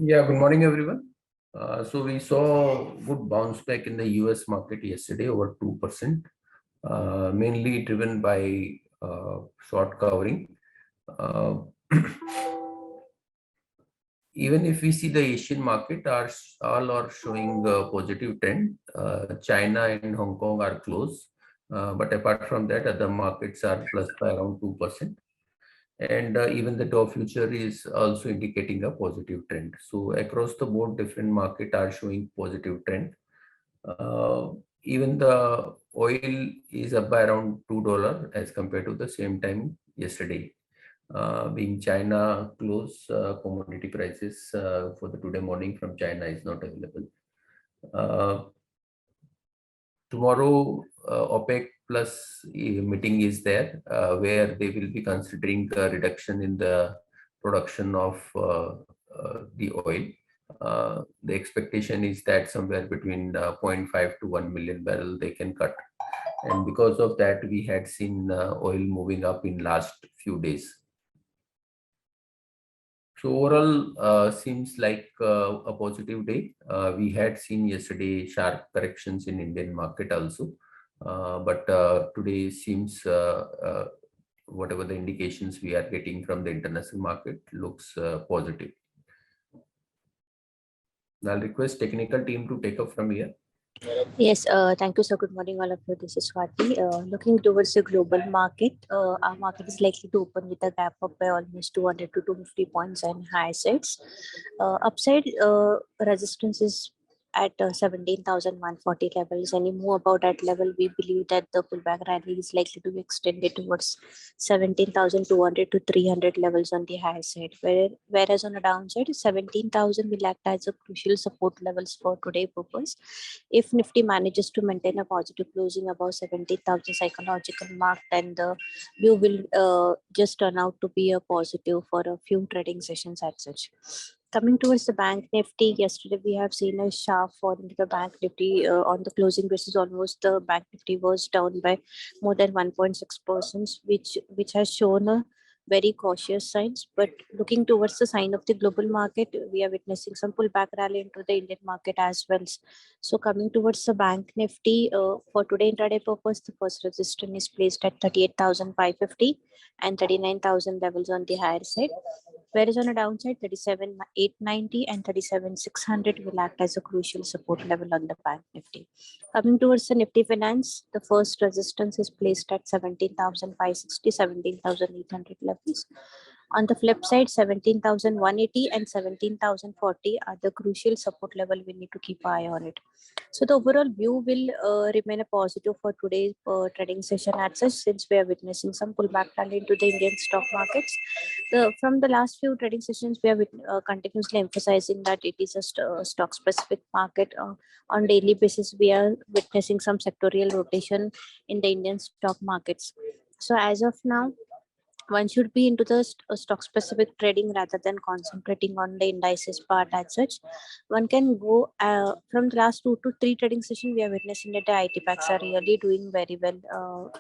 Yeah, good morning, everyone. So we saw good bounce back in the US market yesterday, over 2%, mainly driven by short covering. Uh, Even if we see the Asian market, all are showing a positive trend. China and Hong Kong are close, but apart from that, other markets are plus by around 2%. And even the Dow future is also indicating a positive trend. So across the board, different market are showing positive trend. Uh, Even the oil is up by around $2 as compared to the same time yesterday. Being China close, commodity prices for the today morning from China is not available. Uh, Tomorrow, OPEC plus meeting is there, where they will be considering a reduction in the production of the oil. The expectation is that somewhere between zero point 0.5 to 1 million barrel they can cut, and because of that, we had seen oil moving up in last few days. So overall, seems like a positive day. We had seen yesterday sharp corrections in Indian market also, but today seems whatever the indications we are getting from the international market looks positive. I'll request technical team to take up from here. Yes, thank you, sir. Good morning, all of you. This is Swati. Looking towards the global market, our market is likely to open with a gap up by almost 200 to 250 points and high sides. Upside resistance is at 17,140 levels. Any move about that level, we believe that the pullback rally is likely to be extended towards 17,200 to 300 levels on the high side. Whereas on the downside, 17,000 will act as a crucial support levels for today purpose. If Nifty manages to maintain a positive closing above 70,000 psychological mark, then the view will just turn out to be a positive for a few trading sessions as such. Coming towards the bank Nifty, yesterday we have seen a sharp fall into the bank Nifty on the closing basis. Almost the bank Nifty was down by more than 1.6%, which has shown a very cautious signs. But looking towards the sign of the global market, we are witnessing some pullback rally into the Indian market as well. So coming towards the bank Nifty, for today intraday purpose, the first resistance is placed at 38,550 and 39,000 levels on the higher side. Whereas on a downside, 37,890 and 37,600 will act as a crucial support level on the bank Nifty. Coming towards the Nifty Finance, the first resistance is placed at 17,560, 17,800 levels. On the flip side, 17,180 and 17,040 are the crucial support level. We need to keep an eye on it. So the overall view will remain a positive for today's trading session as such, since we are witnessing some pullback rally into the Indian stock markets. From the last few trading sessions, we are continuously emphasizing that it is a stock specific market. On daily basis, we are witnessing some sectorial rotation in the Indian stock markets. So as of now, one should be into the stock specific trading rather than concentrating on the indices part as such. One can go from the last 2 to 3 trading sessions, we are witnessing that the IT packs are really doing very well.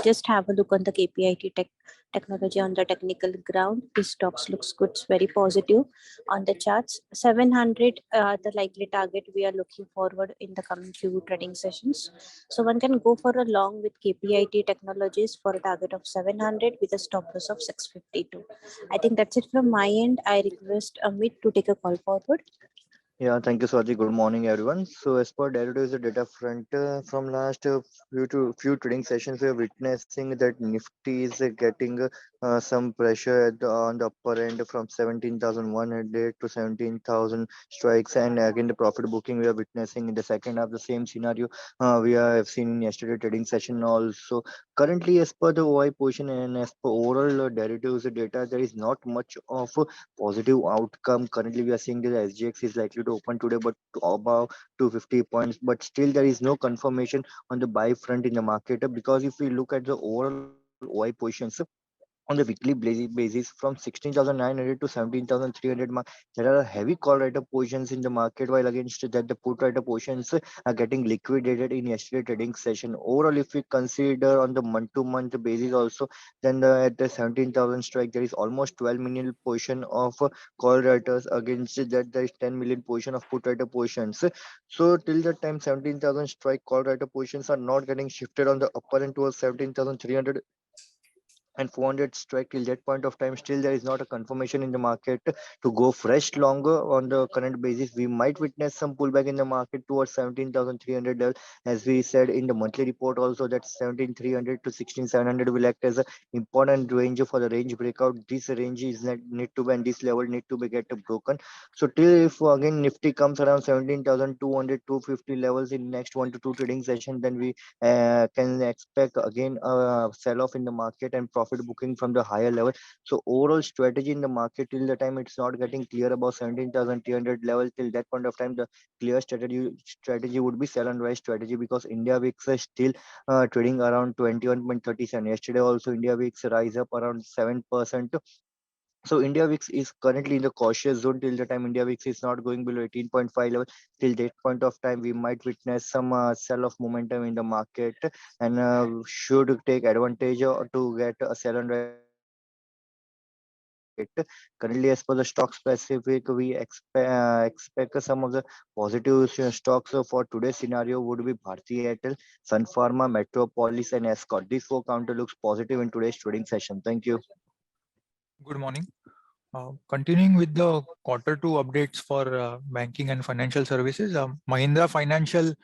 Just have a look on the KPIT technology on the technical ground. The stocks looks good, it's very positive on the charts. 700, the likely target we are looking forward in the coming few trading sessions. So one can go for a long with KPIT technologies for a target of 700 with a stop loss of 652. I think that's it from my end. I request Amit to take a call forward. Yeah, thank you, Swati. Good morning, everyone. So, as per derivatives data front, from last few trading sessions, we are witnessing that Nifty is getting some pressure on the upper end from 17,100 to 17,000 strikes, and again the profit booking we are witnessing in the second half. The same scenario we have seen in yesterday trading session also. Currently, as per the OI position and as per overall derivatives data, there is not much of a positive outcome. Currently, we are seeing that SGX is likely to open today, but above 250 points. But still, there is no confirmation on the buy front in the market, because if we look at the overall OI positions, on the weekly basis from 16,900 to 17,300 mark. There are heavy call writer positions in the market, while against that the put writer positions are getting liquidated in yesterday trading session. Overall, if we consider on the month-to-month basis also, then at the 17,000 strike, there is almost 12 million position of call writers. Against that, there is 10 million position of put writer positions. So till the time 17,000 strike call writer positions are not getting shifted on the upper end towards 17,300 and 400 strike, till that point of time still there is not a confirmation in the market to go fresh longer. On the current basis, we might witness some pullback in the market towards 17,300 level. As we said in the monthly report also, that 17,300 to 16,700 will act as an important range for the range breakout. This range is need to be, and this level need to be get broken. So till if again Nifty comes around 17,200 250 levels in next 1 to 2 trading session, then we can expect again a sell off in the market and profit booking from the higher level. So overall strategy in the market, till the time it's not getting clear about 17,300 level, till that point of time the clear strategy would be sell and rise strategy, because India VIX is still trading around 21.37. Yesterday also India VIX rise up around 7%. So India VIX is currently in the cautious zone till the time India VIX is not going below 18.5 level. Till that point of time, we might witness some sell-off momentum in the market, and should take advantage to get a sell and rise strategy in the market. Currently, as per the stock specific, we expect some of the positive stocks for today's scenario would be Bharti Airtel, Sun Pharma, Metropolis, and Escort. These four counter looks positive in today's trading session. Thank you. Good morning. Continuing with the Q2 updates for banking and financial services, Mahindra Financial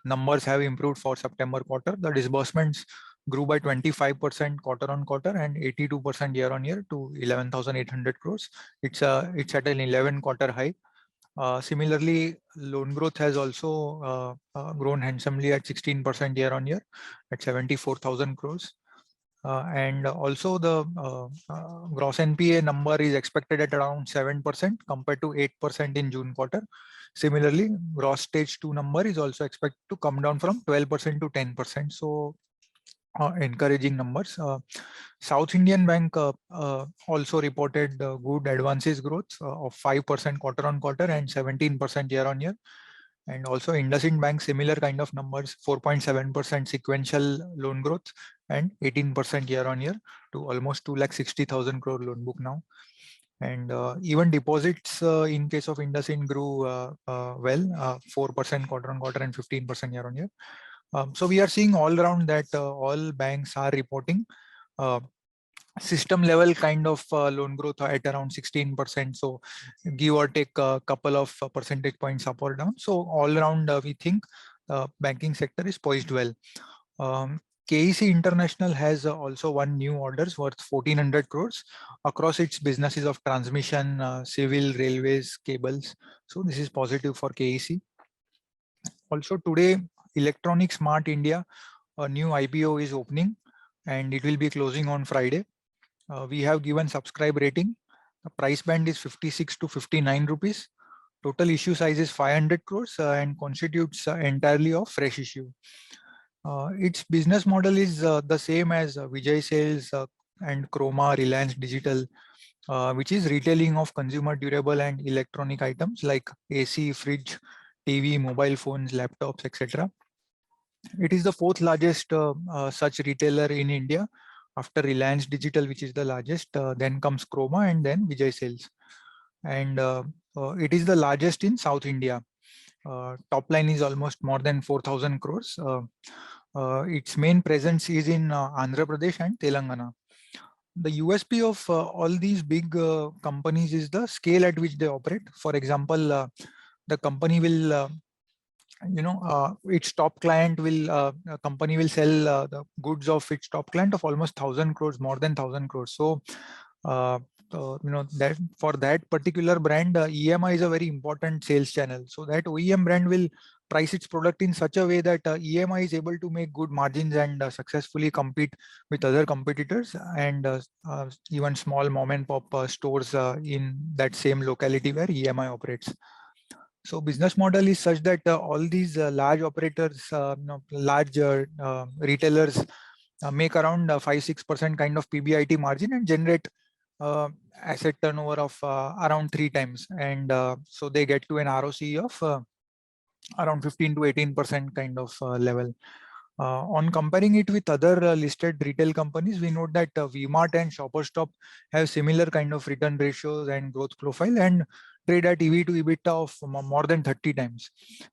numbers have improved for September quarter. The disbursements grew by 25% quarter on quarter and 82% year on year to 11,800 crores. It's at an 11-quarter high. Similarly, loan growth has also grown handsomely at 16% year on year at 74,000 crores. And also the gross NPA number is expected at around 7% compared to 8% in June quarter. Similarly, gross stage 2 number is also expected to come down from 12% to 10%. So encouraging numbers. South Indian Bank also reported good advances growth of 5% quarter on quarter and 17% year on year. And also IndusInd Bank, similar kind of numbers, 4.7% sequential loan growth and 18% year on year to almost 2,60,000 crore loan book now. And even deposits in case of IndusInd grew well, 4% quarter on quarter and 15% year on year. So we are seeing all around that all banks are reporting system level kind of loan growth at around 16%. So give or take a couple of percentage points up or down. So all around we think banking sector is poised well. KEC International has also won new orders worth 1,400 crores across its businesses of transmission, civil, railways, cables. So this is positive for KEC. Also today, Electronic Smart India, a new IPO is opening and it will be closing on Friday. We have given subscribe rating. The price band is 56 to 59 rupees. Total issue size is 500 crores and constitutes entirely of fresh issue. Its business model is the same as Vijay Sales and Croma, Reliance Digital, which is retailing of consumer durable and electronic items like AC, fridge, TV, mobile phones, laptops, etc. It is the fourth largest such retailer in India after Reliance Digital, which is the largest. Then comes Croma and then Vijay Sales. And it is the largest in South India. Top line is almost more than 4,000 crores. Its main presence is in Andhra Pradesh and Telangana. The USP of all these big companies is the scale at which they operate. For example, the company will its top client will company will sell the goods of its top client of almost 1,000 crores, more than 1,000 crores. So that for that particular brand, EMI is a very important sales channel. So that OEM brand will price its product in such a way that EMI is able to make good margins and successfully compete with other competitors and even small mom and pop stores in that same locality where EMI operates. So business model is such that all these large operators, large retailers make around 5-6% kind of PBIT margin and generate asset turnover of around 3 times. And so they get to an ROC of around 15 to 18% kind of level. On comparing it with other listed retail companies, we note that V-Mart and Shoppers Stop have similar kind of return ratios and growth profile and trade at EV to EBITDA of more than 30 times,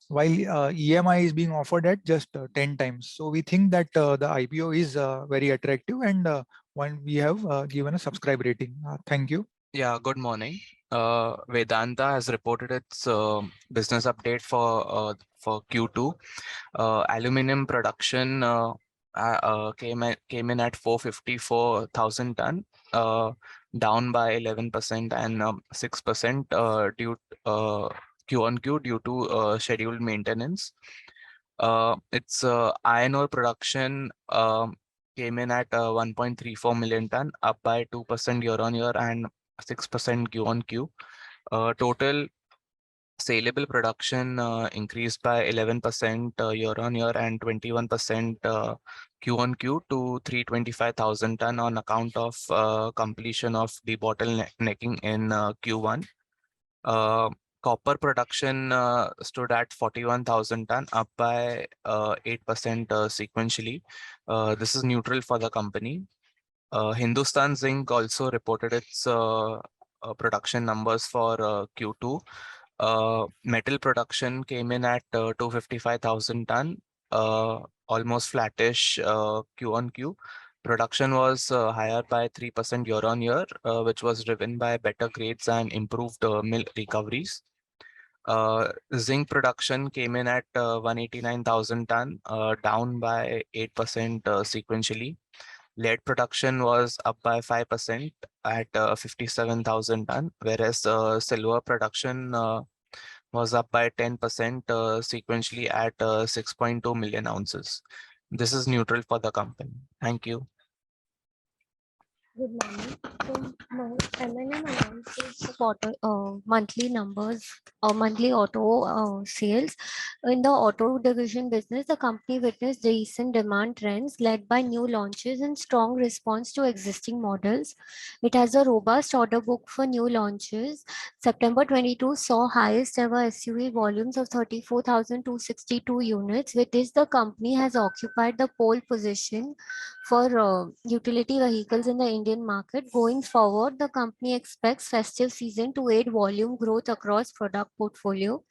while EMI is being offered at just 10 times. So we think that the IPO is very attractive, and one we have given a subscribe rating. Thank you. Yeah, good morning. Vedanta has reported its business update for Q2. Aluminum production came in at 454,000 ton, down by 11% and 6% due Q on Q due to scheduled maintenance. Its iron ore production came in at 1.34 million ton, up by 2% year on year and 6% Q on Q. Total saleable production increased by 11% year on year and 21% Q on Q to 325,000 ton on account of completion of the bottlenecking in Q1. Copper production stood at 41,000 ton, up by 8% sequentially. This is neutral for the company. Hindustan Zinc also reported its production numbers for Q2. Metal production came in at 255,000 ton, almost flattish Q on Q. Production was higher by 3% year on year, which was driven by better grades and improved mill recoveries. Zinc production came in at 189,000 ton, down by 8% sequentially. Lead production was up by 5% at 57,000 ton, whereas silver production was up by 10% sequentially at 6.2 million ounces. This is neutral for the company. Thank you. Good morning. So now M&M announces the quarter monthly numbers or monthly auto sales. In the auto division business, the company witnessed recent demand trends led by new launches and strong response to existing models. It has a robust order book for new launches. September 22 saw highest ever SUV volumes of 34,262 units. With this, the company has occupied the pole position for utility vehicles in the Indian market. Going forward, the company expects festive season to aid volume growth across product portfolio.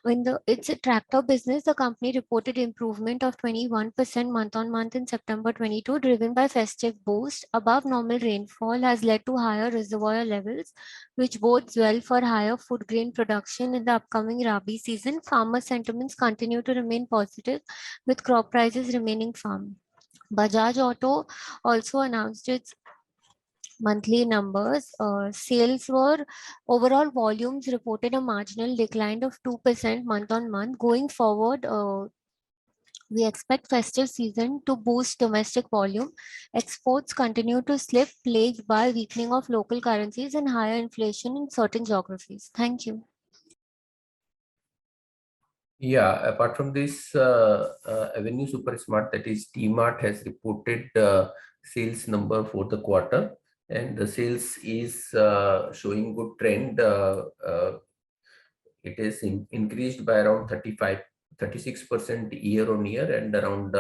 In its tractor business, the company reported improvement of 21% month on month in September 22, driven by festive boost. Above normal rainfall has led to higher reservoir levels, which bodes well for higher food grain production in the upcoming Rabi season. Farmer sentiments continue to remain positive, with crop prices remaining firm. Bajaj Auto also announced its monthly numbers. Sales were overall volumes reported a marginal decline of 2% month on month. Going forward, we expect festive season to boost domestic volume. Exports continue to slip, plagued by weakening of local currencies and higher inflation in certain geographies. Thank you. Yeah, apart from this, Avenue Super Smart, that is T-Mart, has reported sales number for the quarter, and the sales is showing good trend. It is increased by around 36% year on year and around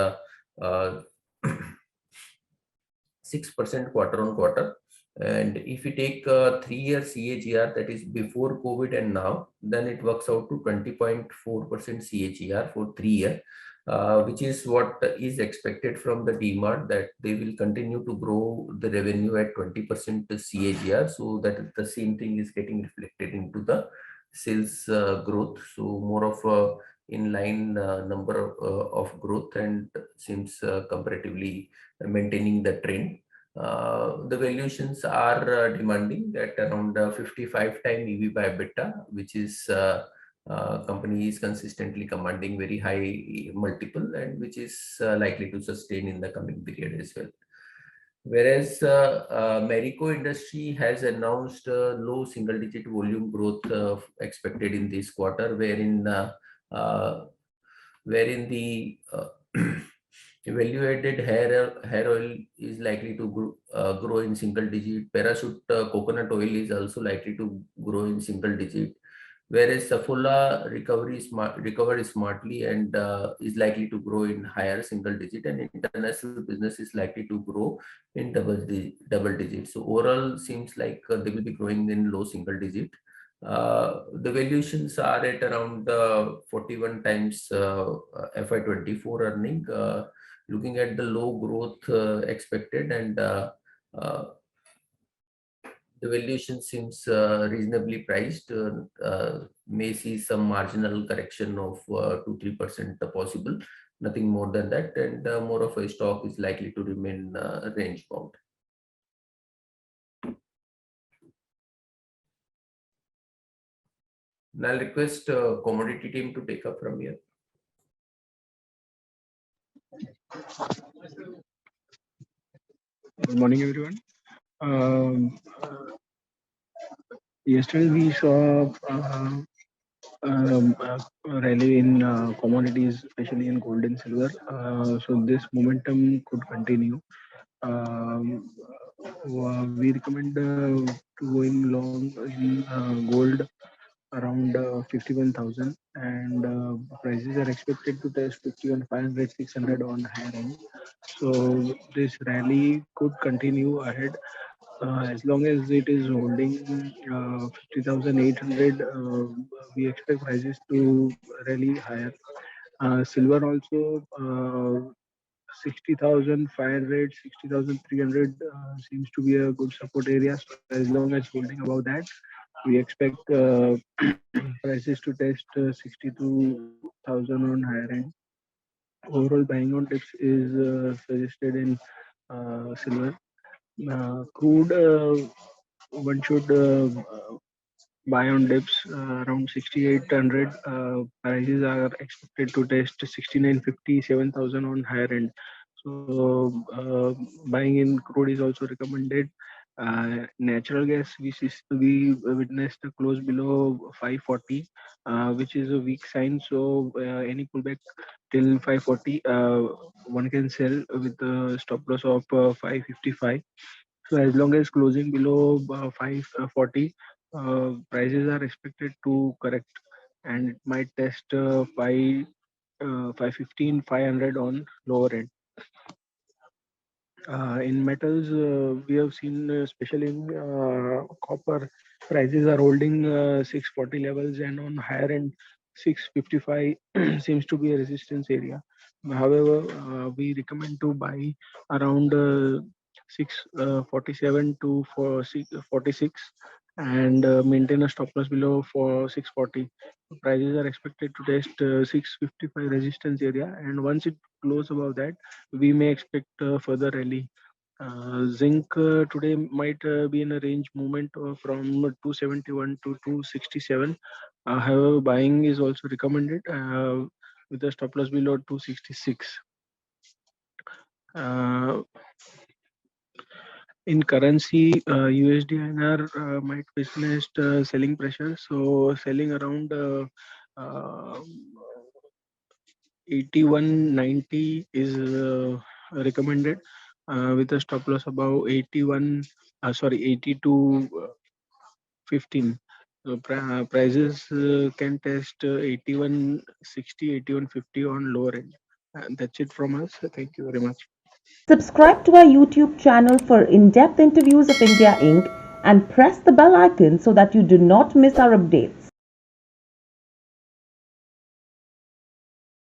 6% quarter on quarter. And if you take 3-year CAGR, that is before COVID and now, then it works out to 20.4% CAGR for 3 year, which is what is expected from the DMart, that they will continue to grow the revenue at 20% CAGR. So that the same thing is getting reflected into the sales growth. So more of a in-line number of growth, and seems comparatively maintaining the trend. The valuations are demanding at around 55 time EV by EBITDA, which is company is consistently commanding very high multiple, and which is likely to sustain in the coming period as well. Whereas Marico Industry has announced low single-digit volume growth expected in this quarter, wherein the Value-added hair oil is likely to grow in single digit. Parachute coconut oil is also likely to grow in single digit. Whereas Saffola recovered smartly and is likely to grow in higher single digit, and international business is likely to grow in double digit. So overall, seems like they will be growing in low single digit. The valuations are at around 41 times FY24 earning. Looking at the low growth expected, and the valuation seems reasonably priced. May see some marginal correction of 2-3% possible, nothing more than that, and more of a stock is likely to remain range bound. Now I'll request commodity team to take up from here. Good morning, everyone. Yesterday we saw a rally in commodities, especially in gold and silver. So this momentum could continue. We recommend to going long in gold around 51,000, and prices are expected to test 51,500, 600 on higher end. So this rally could continue ahead as long as it is holding 50,800. We expect prices to rally higher. Silver also 60,500, 60,300 seems to be a good support area. So as long as holding above that, we expect prices to test 62,000 on higher end. Overall buying on dips is suggested in silver. Crude, one should buy on dips around 6,800. Prices are expected to test 6,950, 7,000 on higher end. So buying in crude is also recommended. Natural gas, we witnessed a close below 540, which is a weak sign. So any pullback till 540, one can sell with a stop loss of 555. So as long as closing below 540, prices are expected to correct, and it might test 515, 500 on lower end. In metals, we have seen, especially in copper, prices are holding 640 levels, and on higher end, 655 seems to be a resistance area. However, we recommend to buy around 647 to 46 and maintain a stop loss below for 640. Prices are expected to test 655 resistance area, and once it close above that, we may expect further rally. Zinc today might be in a range movement from 271 to 267. However, buying is also recommended with a stop loss below 266. In currency, USD INR might witness selling pressure. So selling around 81.90 is recommended with a stop loss above 82.15. So prices can test 81.60, 81.50 on lower end. That's it from us. Thank you very much. Subscribe to our YouTube channel for in-depth interviews of India Inc. and press the bell icon so that you do not miss our updates.